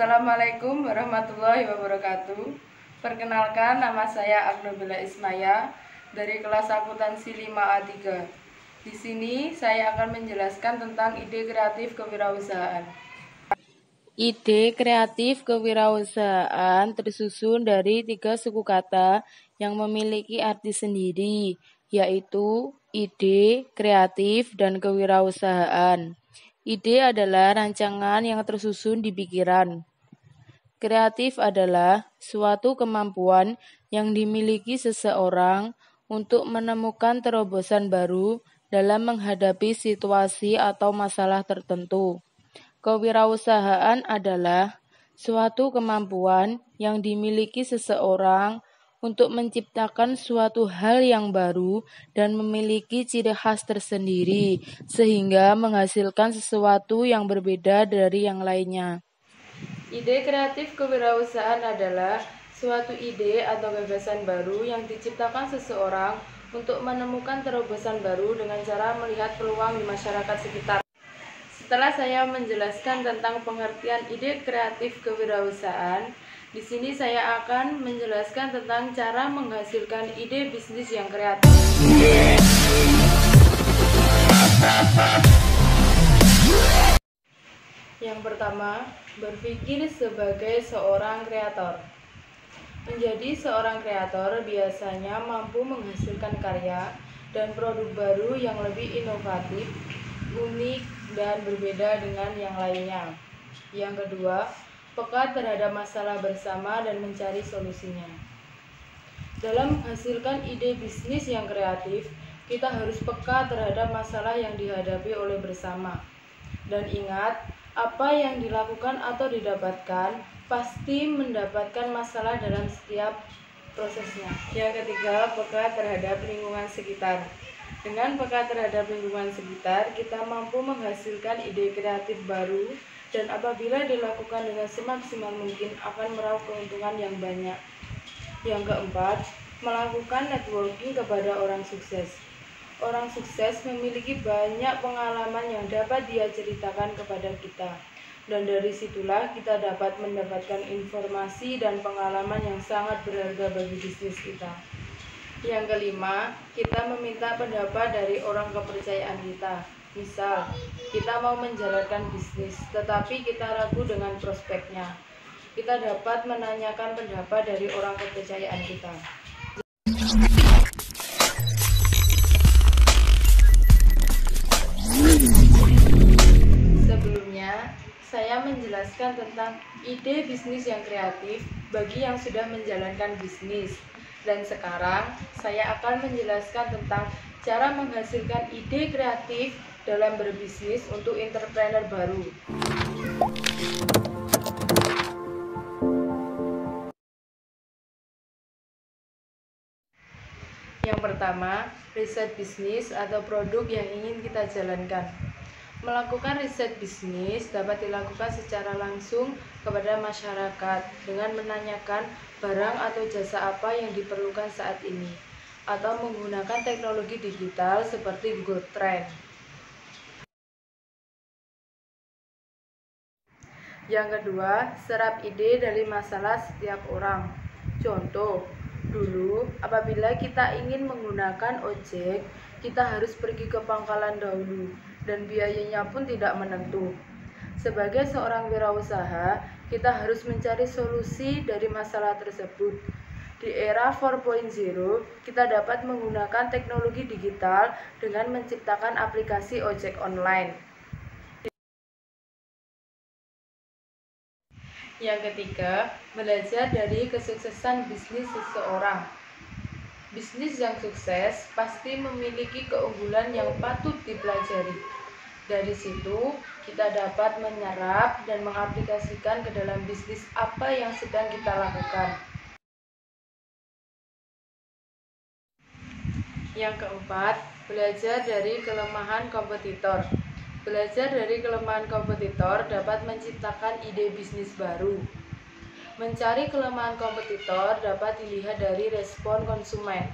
Assalamualaikum warahmatullahi wabarakatuh. Perkenalkan, nama saya Agnabila Ismaya dari kelas akuntansi 5A3. Di sini saya akan menjelaskan tentang ide kreatif kewirausahaan. Ide kreatif kewirausahaan tersusun dari 3 suku kata yang memiliki arti sendiri, yaitu ide, kreatif, dan kewirausahaan. Ide adalah rancangan yang tersusun di pikiran. Kreatif adalah suatu kemampuan yang dimiliki seseorang untuk menemukan terobosan baru dalam menghadapi situasi atau masalah tertentu. Kewirausahaan adalah suatu kemampuan yang dimiliki seseorang untuk menciptakan suatu hal yang baru dan memiliki ciri khas tersendiri, sehingga menghasilkan sesuatu yang berbeda dari yang lainnya. Ide kreatif kewirausahaan adalah suatu ide atau gagasan baru yang diciptakan seseorang untuk menemukan terobosan baru dengan cara melihat peluang di masyarakat sekitar. Setelah saya menjelaskan tentang pengertian ide kreatif kewirausahaan, di sini saya akan menjelaskan tentang cara menghasilkan ide bisnis yang kreatif. Yang pertama, berpikir sebagai seorang kreator. Menjadi seorang kreator biasanya mampu menghasilkan karya dan produk baru yang lebih inovatif, unik, dan berbeda dengan yang lainnya. Yang kedua, peka terhadap masalah bersama dan mencari solusinya. Dalam menghasilkan ide bisnis yang kreatif, kita harus peka terhadap masalah yang dihadapi oleh bersama. Dan ingat, apa yang dilakukan atau didapatkan pasti mendapatkan masalah dalam setiap prosesnya. Yang ketiga, peka terhadap lingkungan sekitar. Dengan peka terhadap lingkungan sekitar, kita mampu menghasilkan ide kreatif baru dan apabila dilakukan dengan semaksimal mungkin akan meraup keuntungan yang banyak. Yang keempat, melakukan networking kepada orang sukses. Orang sukses memiliki banyak pengalaman yang dapat dia ceritakan kepada kita. Dan dari situlah kita dapat mendapatkan informasi dan pengalaman yang sangat berharga bagi bisnis kita. Yang kelima, kita meminta pendapat dari orang kepercayaan kita. Misal, kita mau menjalankan bisnis, tetapi kita ragu dengan prospeknya. Kita dapat menanyakan pendapat dari orang kepercayaan kita. Sebelumnya, saya menjelaskan tentang ide bisnis yang kreatif bagi yang sudah menjalankan bisnis. Dan sekarang, saya akan menjelaskan tentang cara menghasilkan ide kreatif dalam berbisnis untuk entrepreneur baru. Yang pertama, riset bisnis atau produk yang ingin kita jalankan. Melakukan riset bisnis dapat dilakukan secara langsung kepada masyarakat dengan menanyakan barang atau jasa apa yang diperlukan saat ini, atau menggunakan teknologi digital seperti Google Trend. Yang kedua, serap ide dari masalah setiap orang. Contoh, dulu apabila kita ingin menggunakan ojek, kita harus pergi ke pangkalan dahulu dan biayanya pun tidak menentu. Sebagai seorang wirausaha, kita harus mencari solusi dari masalah tersebut. Di era 4.0, kita dapat menggunakan teknologi digital dengan menciptakan aplikasi ojek online. Yang ketiga, belajar dari kesuksesan bisnis seseorang. Bisnis yang sukses pasti memiliki keunggulan yang patut dipelajari. Dari situ, kita dapat menyerap dan mengaplikasikan ke dalam bisnis apa yang sedang kita lakukan. Yang keempat, belajar dari kelemahan kompetitor. Belajar dari kelemahan kompetitor dapat menciptakan ide bisnis baru. Mencari kelemahan kompetitor dapat dilihat dari respon konsumen.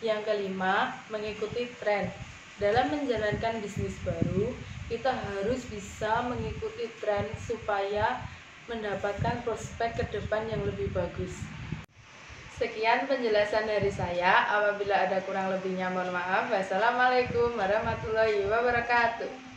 Yang kelima, mengikuti tren. Dalam menjalankan bisnis baru, kita harus bisa mengikuti tren supaya mendapatkan prospek ke depan yang lebih bagus. Sekian penjelasan dari saya. Apabila ada kurang lebihnya mohon maaf. Wassalamualaikum warahmatullahi wabarakatuh.